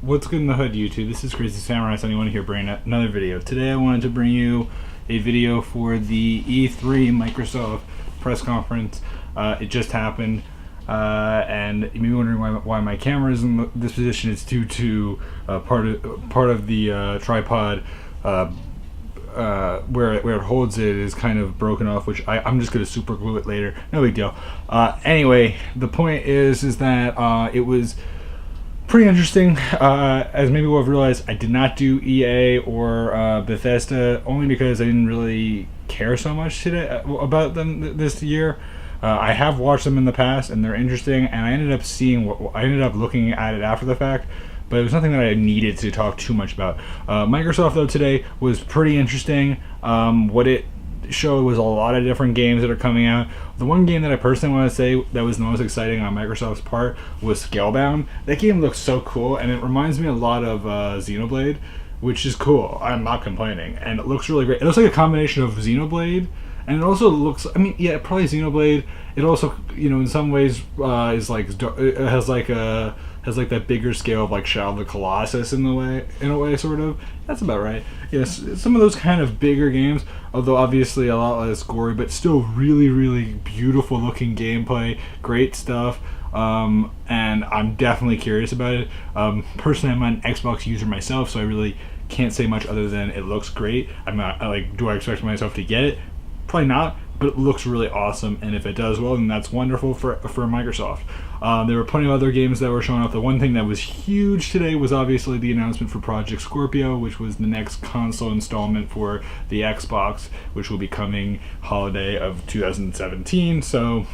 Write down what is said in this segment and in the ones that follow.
What's good in the hood, YouTube? This is Crazy Samurai 71 here bringing another video. Today I wanted to bring you a video for the E3 Microsoft press conference. It just happened, and you may be wondering why my camera is in this position. It's due to part of the tripod where it holds it is kind of broken off, which I'm just going to super glue it later. No big deal. Anyway, the point is that it was pretty interesting. As maybe we'll have realized, I did not do EA or Bethesda only because I didn't really care so much today about them this year. I have watched them in the past and they're interesting, and I ended up looking at it after the fact, but it was nothing that I needed to talk too much about. Microsoft though today was pretty interesting. What it showed was a lot of different games that are coming out. The one game that I personally want to say that was the most exciting on Microsoft's part was Scalebound. That game looks so cool, and it reminds me a lot of Xenoblade, which is cool. I'm not complaining, and it looks really great. It looks like a combination of Xenoblade, and it also looks, I mean, yeah, probably Xenoblade. It also, you know, in some ways is like, it has like that bigger scale of like Shadow of the Colossus in a way, sort of. That's about right. Yes, some of those kind of bigger games, although obviously a lot less gory, but still really, really beautiful looking gameplay, great stuff. And I'm definitely curious about it. Personally, I'm an Xbox user myself, so I really can't say much other than it looks great. I'm not like, do I expect myself to get it? Probably not, but it looks really awesome, and if it does well, then that's wonderful for Microsoft. There were plenty of other games that were showing up. The one thing that was huge today was obviously the announcement for Project Scorpio, which was the next console installment for the Xbox, which will be coming holiday of 2017. So,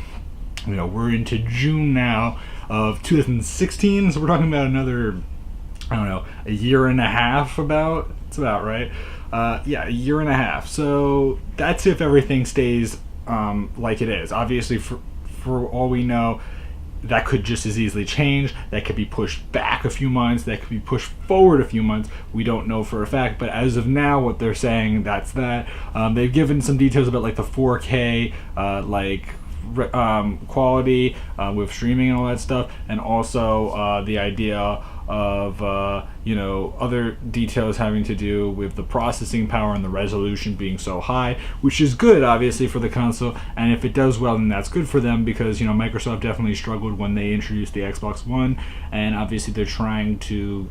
you know, we're into June now of 2016, so we're talking about another, I don't know, a year and a half about. It's about right. Yeah, a year and a half. So that's if everything stays like it is. Obviously, for all we know, that could just as easily change. That could be pushed back a few months. That could be pushed forward a few months. We don't know for a fact. But as of now, what they're saying, that's that. They've given some details about like the 4K, quality with streaming and all that stuff, and also the idea of you know, other details having to do with the processing power and the resolution being so high, which is good obviously for the console. And if it does well, then that's good for them, because, you know, Microsoft definitely struggled when they introduced the Xbox One, and obviously they're trying to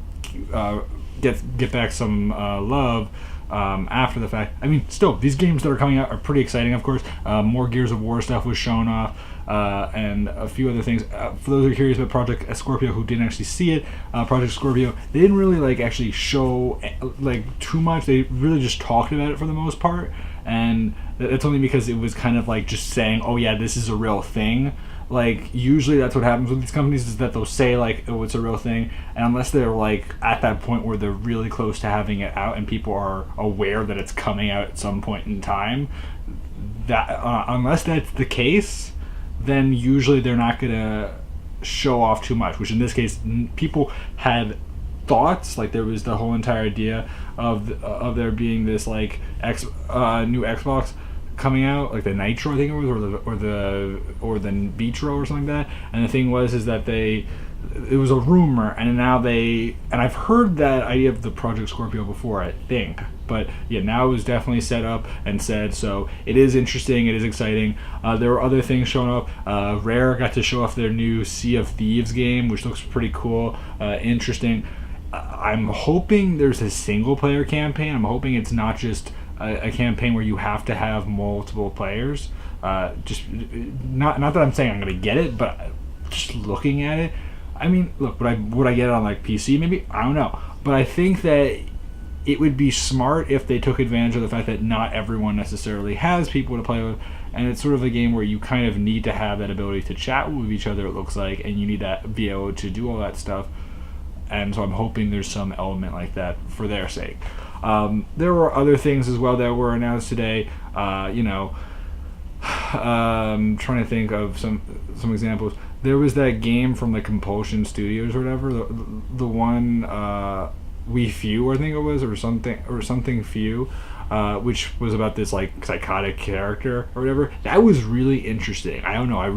get back some love after the fact. I mean, still, these games that are coming out are pretty exciting, of course. More Gears of War stuff was shown off, and a few other things. For those who are curious about Project Scorpio who didn't actually see it, Project Scorpio, they didn't really like actually show like too much. They really just talked about it for the most part, and it's only because it was kind of like just saying, oh yeah, this is a real thing. Like, usually that's what happens with these companies, is that they'll say like, oh, it's a real thing, and unless they're like at that point where they're really close to having it out and people are aware that it's coming out at some point in time, that unless that's the case, then usually they're not gonna show off too much. Which in this case, people had thoughts, like there was the whole entire idea of there being this like new Xbox coming out, like the Nitro, I think it was, or the Vitro or something like that. And the thing was that it was a rumor, and now and I've heard that idea of the Project Scorpio before, I think, but yeah, now it was definitely set up and said, so it is interesting, it is exciting. There were other things showing up. Rare got to show off their new Sea of Thieves game, which looks pretty cool, interesting. I'm hoping there's a single player campaign. I'm hoping it's not just a campaign where you have to have multiple players. Just not that I'm saying I'm gonna get it, but just looking at it, I mean, look, would I get it on like PC? Maybe, I don't know. But I think that it would be smart if they took advantage of the fact that not everyone necessarily has people to play with, and it's sort of a game where you kind of need to have that ability to chat with each other, it looks like, and you need to be able to do all that stuff. And so I'm hoping there's some element like that for their sake. There were other things as well that were announced today. You know, trying to think of some examples. There was that game from the Compulsion Studios or whatever, the one We Few, I think it was, or something Few. which was about this like psychotic character or whatever. That was really interesting. I don't know. I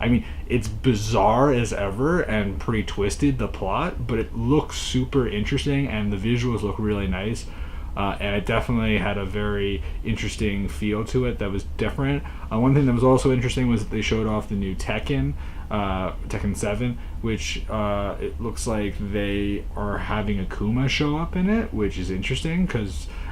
mean, it's bizarre as ever and pretty twisted, the plot, but it looks super interesting and the visuals look really nice. And it definitely had a very interesting feel to it that was different. One thing that was also interesting was that they showed off the new Tekken 7, which it looks like they are having Akuma show up in it, which is interesting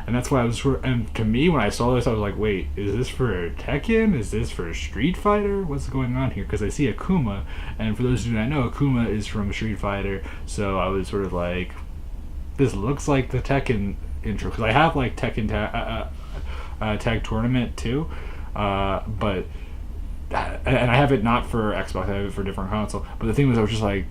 and that's why and to me when I saw this I was like, wait, is this for Tekken? Is this for Street Fighter? What's going on here? Because I see Akuma, and for those who do not know, Akuma is from Street Fighter, so I was sort of like, this looks like the Tekken intro, because I have like Tekken Tag Tournament too, but and I have it not for Xbox, I have it for a different console. But the thing was, I was just like,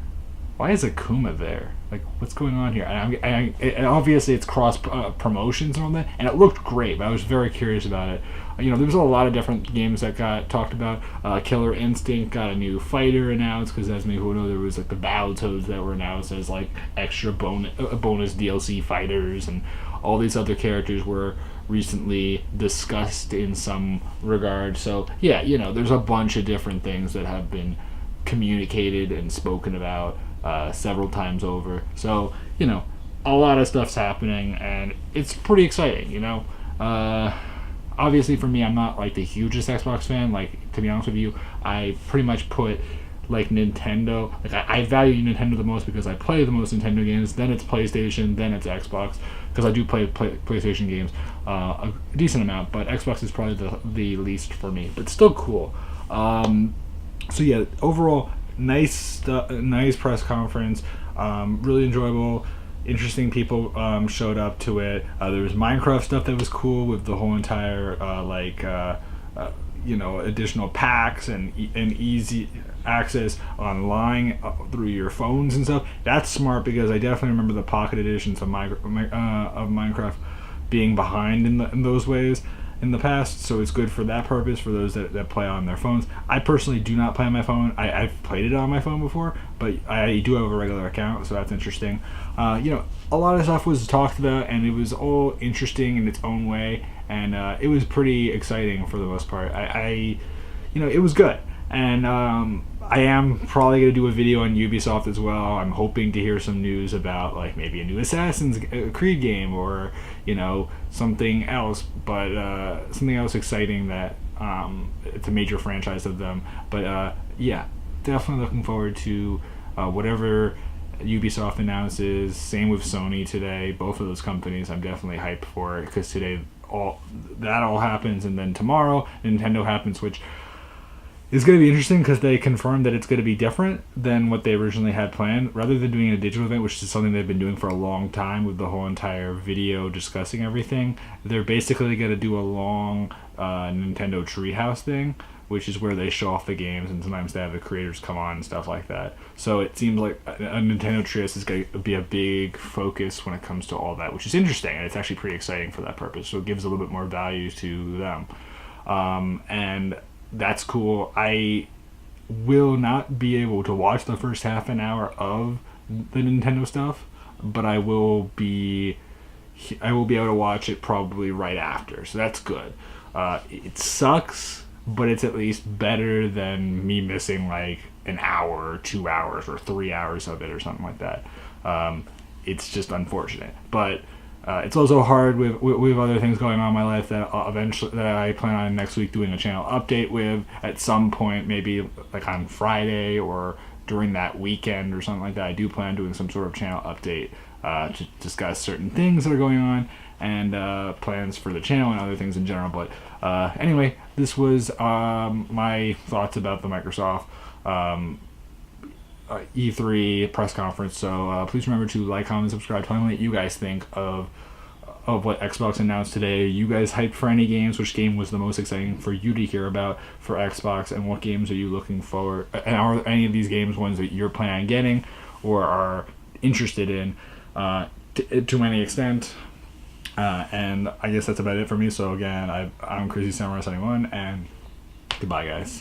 why is Akuma there? Like, what's going on here? And obviously it's cross promotions and all that, and it looked great, but I was very curious about it. There was a lot of different games that got talked about. Killer Instinct got a new fighter announced, because as many who know, there was like the Battletoads that were announced as like extra bonus DLC fighters, and all these other characters were recently discussed in some regard. So yeah, there's a bunch of different things that have been communicated and spoken about several times over. So a lot of stuff's happening, and it's pretty exciting. Obviously for me, I'm not like the hugest Xbox fan. Like, to be honest with you, I pretty much put like Nintendo, like I value Nintendo the most because I play the most Nintendo games, then it's PlayStation, then it's Xbox, because I do play PlayStation games a decent amount, but Xbox is probably the least for me, but still cool. So yeah, overall nice press conference, really enjoyable, interesting people showed up to it. There was Minecraft stuff that was cool with the whole entire additional packs and easy access online through your phones and stuff. That's smart, because I definitely remember the pocket editions of Minecraft being behind in those ways in the past, so it's good for that purpose for those that play on their phones. I personally do not play on my phone. I've played it on my phone before, but I do have a regular account, so that's interesting. A lot of stuff was talked about, and it was all interesting in its own way, and it was pretty exciting for the most part. It was good, and I am probably going to do a video on Ubisoft as well. I'm hoping to hear some news about like maybe a new Assassin's Creed game, or something else, but something else exciting that it's a major franchise of them. But yeah, definitely looking forward to whatever Ubisoft announces. Same with Sony today. Both of those companies, I'm definitely hyped for it, because today all happens, and then tomorrow Nintendo happens, which is going to be interesting because they confirmed that it's going to be different than what they originally had planned. Rather than doing a digital event, which is something they've been doing for a long time with the whole entire video discussing everything, they're basically going to do a long Nintendo Treehouse thing, which is where they show off the games, and sometimes they have the creators come on and stuff like that. So it seems like a Nintendo Treehouse is going to be a big focus when it comes to all that, which is interesting, and it's actually pretty exciting for that purpose. So it gives a little bit more value to them. And that's cool. I will not be able to watch the first half an hour of the Nintendo stuff, but I will be able to watch it probably right after. So that's good. It sucks, but it's at least better than me missing like an hour or 2 hours or 3 hours of it or something like that. It's just unfortunate, but it's also hard with other things going on in my life that I plan on next week doing a channel update with at some point, maybe like on Friday or during that weekend or something like that. I do plan on doing some sort of channel update to discuss certain things that are going on, and plans for the channel and other things in general. But anyway, this was my thoughts about the Microsoft E3 press conference. So please remember to like, comment, subscribe. Tell me what you guys think of what Xbox announced today. Are you guys hyped for any games? Which game was the most exciting for you to hear about for Xbox, and what games are you looking forward? And are any of these games ones that you're planning on getting or are interested in to any extent? And I guess that's about it for me. So again, I'm Crazy Samurai 71, and goodbye, guys.